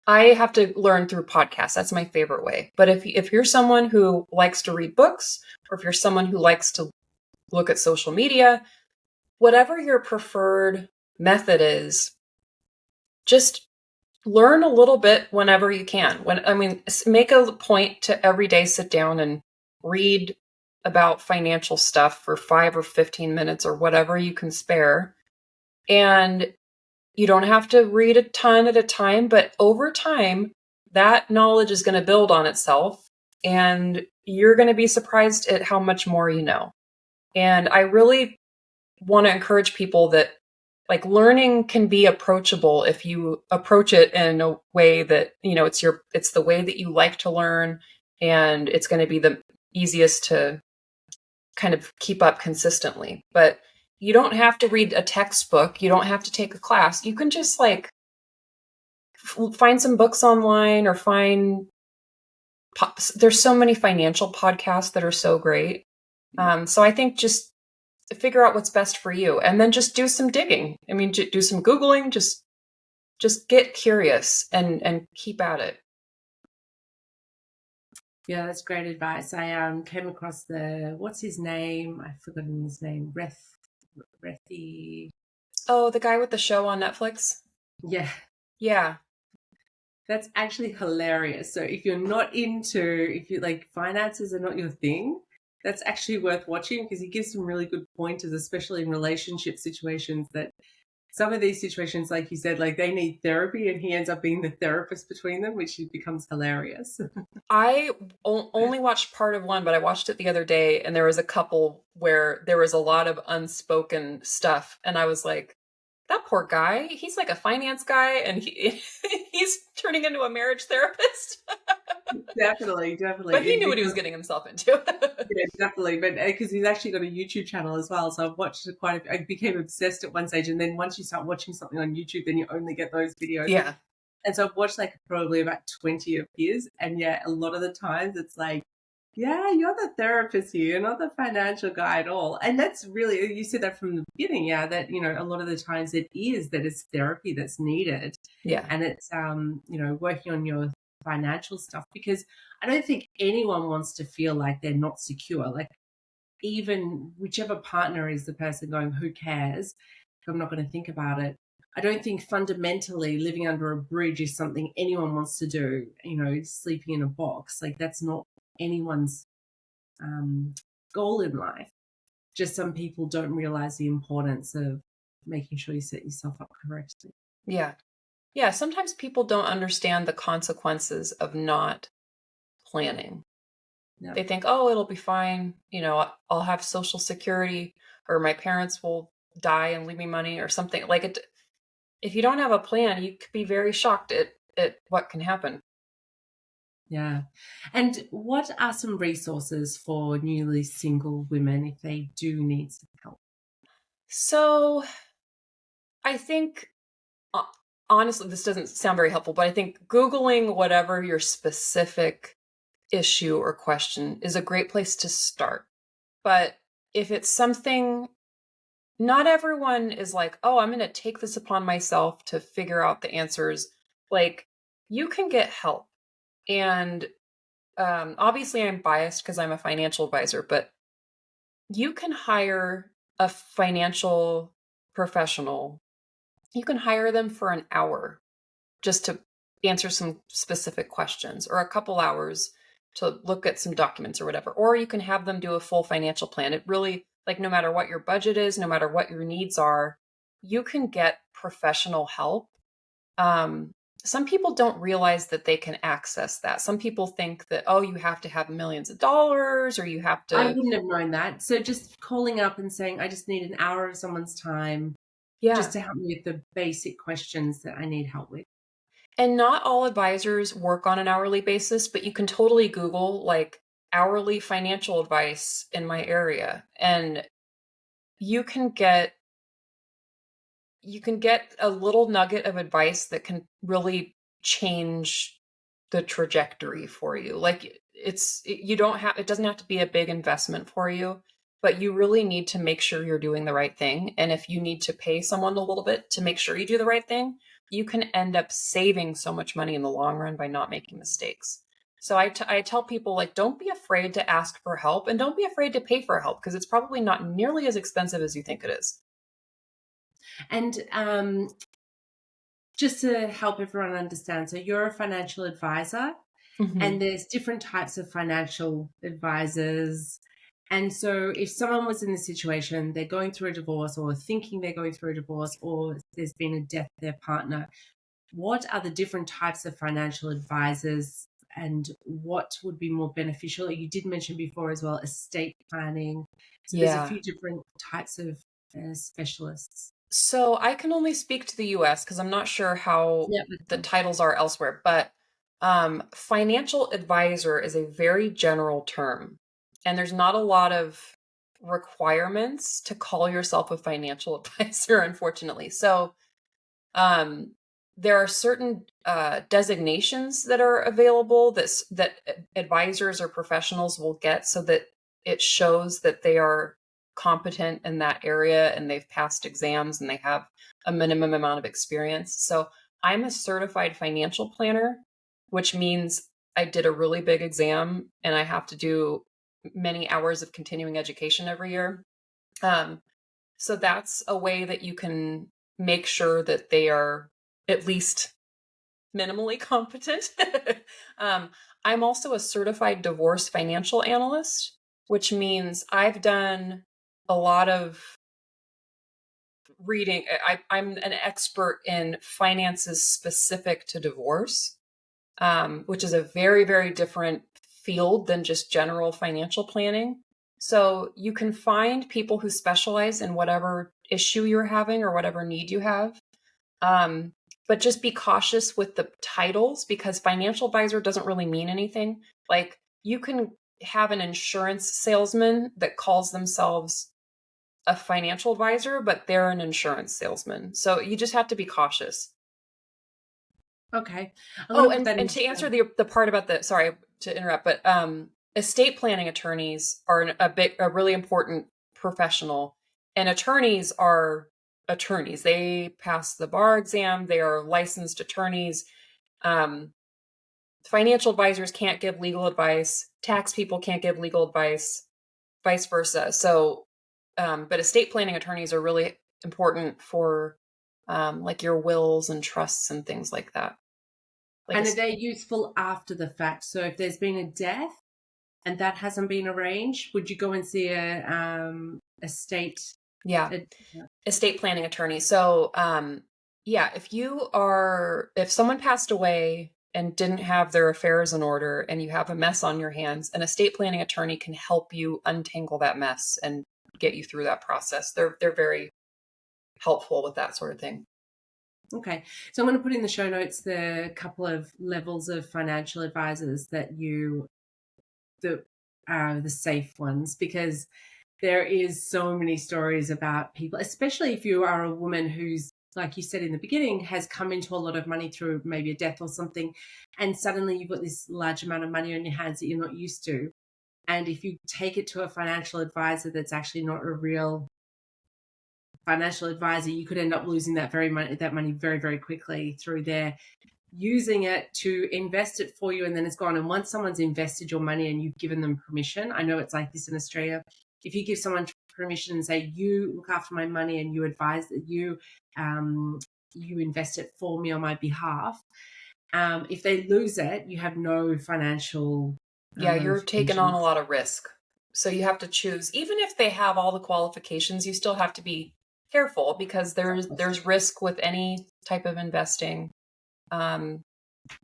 I have to learn through podcasts. That's my favorite way. But if you're someone who likes to read books, or if you're someone who likes to look at social media, whatever your preferred method is, just learn a little bit whenever you can. Make a point to every day sit down and read about financial stuff for 5 or 15 minutes or whatever you can spare. And you don't have to read a ton at a time, but over time, that knowledge is going to build on itself, and you're going to be surprised at how much more you know. And I really want to encourage people that like learning can be approachable if you approach it in a way that, it's the way that you like to learn, and it's going to be the easiest to kind of keep up consistently. But you don't have to read a textbook. You don't have to take a class. You can just like find some books online, or there's so many financial podcasts that are so great. So I think just figure out what's best for you, and then just do some digging. I mean, do some Googling, just get curious and keep at it. Yeah, that's great advice. I came across what's his name? I've forgotten his name. Rethi. Oh, the guy with the show on Netflix? Yeah, Yeah. that's actually hilarious. So if you like finances are not your thing, that's actually worth watching because he gives some really good pointers, especially in relationship situations. That some of these situations, like you said, like they need therapy, and he ends up being the therapist between them, which becomes hilarious. I only watched part of one, but I watched it the other day, and there was a couple where there was a lot of unspoken stuff, and I was like, that poor guy, he's like a finance guy, and he's turning into a marriage therapist. Definitely, But he definitely. knew what he was getting himself into. Yeah, definitely. But because he's actually got a YouTube channel as well, so I've watched I became obsessed at one stage, and then once you start watching something on YouTube, then you only get those videos. Yeah. And so I've watched like probably about 20 of his, and yeah, a lot of the times it's like, yeah, you're the therapist here, you're not the financial guy at all. And that's really, you said that from the beginning, yeah, that a lot of the times it's therapy that's needed. Yeah. And it's working on your financial stuff, because I don't think anyone wants to feel like they're not secure. Like, even whichever partner is the person going, who cares? I'm not going to think about it. I don't think fundamentally living under a bridge is something anyone wants to do. Sleeping in a box, like that's not anyone's goal in life. Just some people don't realize the importance of making sure you set yourself up correctly. Yeah. Yeah. Sometimes people don't understand the consequences of not planning. Yeah. They think, oh, it'll be fine. I'll have Social Security, or my parents will die and leave me money or something. Like it, if you don't have a plan, you could be very shocked at what can happen. Yeah. And what are some resources for newly single women if they do need some help? So I think, honestly, this doesn't sound very helpful, but I think Googling whatever your specific issue or question is a great place to start. But if it's something, not everyone is like, oh, I'm going to take this upon myself to figure out the answers. Like, you can get help. And obviously, I'm biased because I'm a financial advisor, but you can hire a financial professional. You can hire them for an hour just to answer some specific questions, or a couple hours to look at some documents or whatever. Or you can have them do a full financial plan. It really, like, no matter what your budget is, no matter what your needs are, you can get professional help. Some people don't realize that they can access that. Some people think that, oh, you have to have millions of dollars, or you have I to. wouldn't have known that. So just calling up and saying, I just need an hour of someone's time just Yeah. to help me with the basic questions that I need help with. And not all advisors work on an hourly basis, but you can totally Google like hourly financial advice in my area, and you can get a little nugget of advice that can really change the trajectory for you. Like, it doesn't have to be a big investment for you, but you really need to make sure you're doing the right thing. And if you need to pay someone a little bit to make sure you do the right thing, you can end up saving so much money in the long run by not making mistakes. So I tell people, like, don't be afraid to ask for help and don't be afraid to pay for help because it's probably not nearly as expensive as you think it is. And just to help everyone understand, so you're a financial advisor, Mhm. and there's different types of financial advisors. And so if someone was in the situation, they're going through a divorce or thinking they're going through a divorce or there's been a death of their partner, what are the different types of financial advisors and what would be more beneficial? You did mention before as well estate planning. So there's a Yeah. few different types of specialists. So I can only speak to the US because I'm not sure how Yeah. the titles are elsewhere, but financial advisor is a very general term. And there's not a lot of requirements to call yourself a financial advisor, unfortunately. So um, there are certain designations that are available that advisors or professionals will get so that it shows that they are competent in that area and they've passed exams and they have a minimum amount of experience. So I'm a certified financial planner, which means I did a really big exam and I have to do many hours of continuing education every year. Um, so that's a way that you can make sure that they are at least minimally competent. um, I'm also a certified divorce financial analyst, which means I've done a lot of reading. I'm an expert in finances specific to divorce, which is a very, very different field than just general financial planning. So you can find people who specialize in whatever issue you're having or whatever need you have. Um, but just be cautious with the titles because financial advisor doesn't really mean anything. Like you can have an insurance salesman that calls themselves a financial advisor, but they're an insurance salesman. So you just have to be cautious. Okay. I'm going Oh, to put that and in. to answer the part about the sorry to interrupt, but estate planning attorneys are a really important professional, and attorneys are attorneys. They pass the bar exam. They are licensed attorneys. Um, Financial advisors can't give legal advice. Tax people can't give legal advice. Vice versa. So, but estate planning attorneys are really important for like your wills and trusts and things like that. Like a And are they useful after the fact? So if there's been a death and that hasn't been arranged, would you go and see a state? Yeah, A, estate planning attorney. So, yeah, if someone passed away and didn't have their affairs in order and you have a mess on your hands, an estate planning attorney can help you untangle that mess and get you through that process. They're very helpful with that sort of thing. okay, so I'm going to put in the show notes the couple of levels of financial advisors that the the safe ones, because there is so many stories about people, especially if you are a woman who's, like you said in the beginning, has come into a lot of money through maybe a death or something, and suddenly you've got this large amount of money on your hands that you're not used to. And if you take it to a financial advisor that's actually not a real financial advisor, you could end up losing that money very, very quickly through their using it to invest it for you, and then it's gone. And once someone's invested your money and you've given them permission, I know it's like this in Australia. If you give someone permission and say, "You look after my money and you advise that you invest it for me on my behalf," if they lose it, you have no financial Yeah, you're taking on a ramifications. lot of risk. So you have to choose, even if they have all the qualifications, you still have to be careful because there's risk with any type of investing. Um,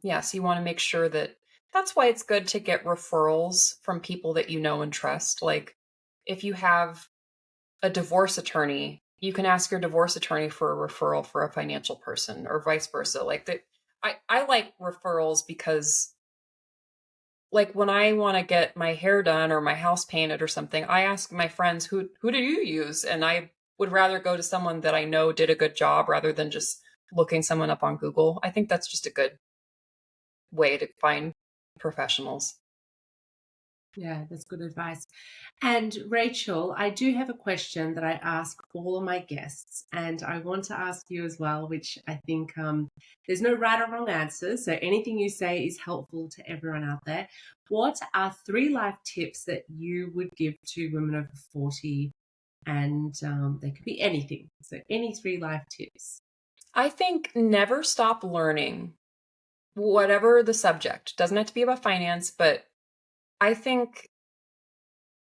yeah, so you want to make sure that that's why it's good to get referrals from people that you know and trust. Like if you have a divorce attorney, you can ask your divorce attorney for a referral for a financial person or vice versa. Like that I like referrals because like when I want to get my hair done or my house painted or something, I ask my friends who do you use? And I would rather go to someone that I know did a good job rather than just looking someone up on Google. I think that's just a good way to find professionals. Yeah, that's good advice. And Rachel, I do have a question that I ask all of my guests, and I want to ask you as well, which I think there's no right or wrong answer. So anything you say is helpful to everyone out there. What are three life tips that you would give to women over 40? And they could be anything. So any three life tips. I think never stop learning, whatever the subject. Doesn't have to be about finance, but I think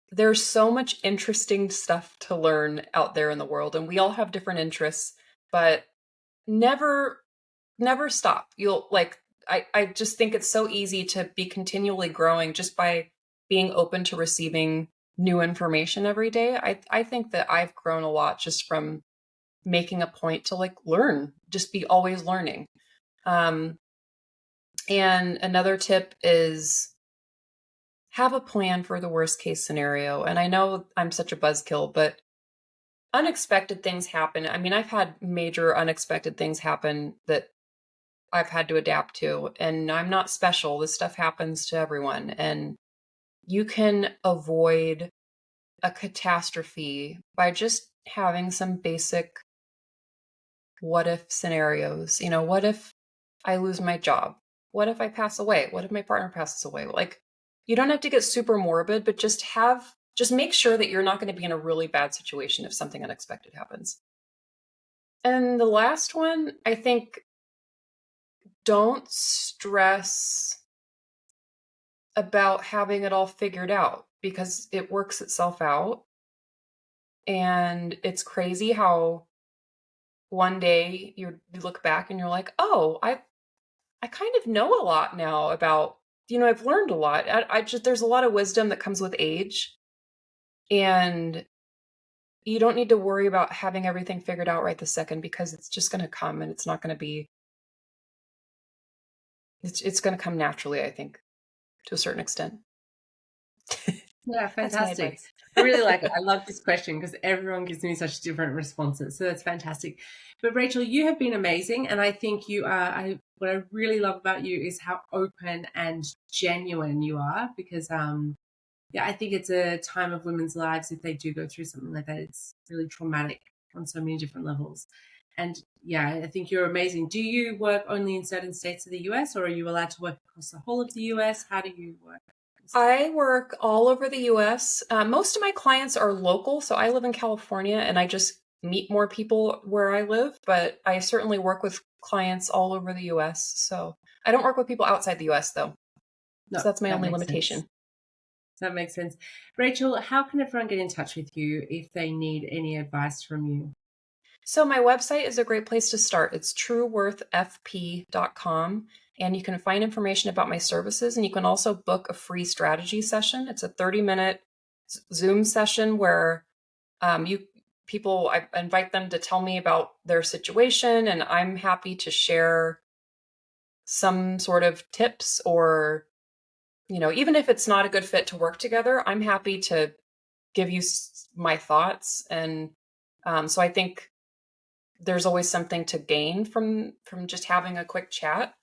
there's so much interesting stuff to learn out there in the world, and we all have different interests, but never never stop. You'll like I just think it's so easy to be continually growing just by being open to receiving new information every day. I think that I've grown a lot just from making a point to like learn, just be always learning. Um and another tip is have a plan for the worst case scenario. And I know I'm such a buzzkill, but unexpected things happen. I mean, I've had major unexpected things happen that I've had to adapt to, and I'm not special. This stuff happens to everyone, and you can avoid a catastrophe by just having some basic what if scenarios. You know, what if I lose my job? What if I pass away? What if my partner passes away? Like, you don't have to get super morbid, but just make sure that you're not going to be in a really bad situation if something unexpected happens. And the last one, I think, don't stress about having it all figured out because it works itself out. And it's crazy how one day you look back and you're like, oh, I kind of know a lot now about, I've learned a lot. I just, there's a lot of wisdom that comes with age. And you don't need to worry about having everything figured out right this second because it's just going to come and it's not going to be, it's going to come naturally, I think, to a certain extent. Yeah, That's my fantastic. advice. I really like it. I love this question because everyone gives me such different responses. So that's fantastic. But Rachel, you have been amazing. And I think you are, what I really love about you is how open and genuine you are because, yeah, I think it's a time of women's lives. If they do go through something like that, it's really traumatic on so many different levels. And yeah, I think you're amazing. Do you work only in certain states of the US or are you allowed to work across the whole of the US? How do you work? I work all over the US. Most of my clients are local, so I live in California and I just meet more people where I live, but I certainly work with clients all over the US. So I don't work with people outside the US though. No, So that's my that only makes sense. limitation. That makes sense. Rachel, how can everyone get in touch with you if they need any advice from you? So my website is a great place to start. It's trueworthfp.com. And you can find information about my services. And you can also book a free strategy session. It's a 30-minute Zoom session where I invite them to tell me about their situation, and I'm happy to share some sort of tips or, even if it's not a good fit to work together, I'm happy to give you my thoughts. And so I think there's always something to gain from just having a quick chat.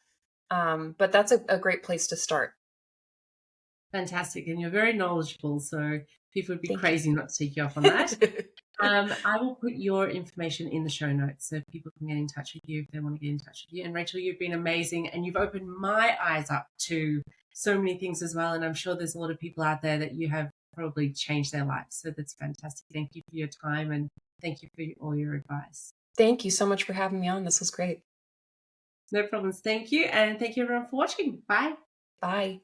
But that's a great place to start. Fantastic. And you're very knowledgeable. So people would be Thank you. crazy not to take you up on that. I will put your information in the show notes so people can get in touch with you if they want to get in touch with you. And Rachel, you've been amazing and you've opened my eyes up to so many things as well. And I'm sure there's a lot of people out there that you have probably changed their lives. So that's fantastic. Thank you for your time and thank you for all your advice. Thank you so much for having me on. This was great. No problems. Thank you. And thank you everyone for watching. Bye. Bye.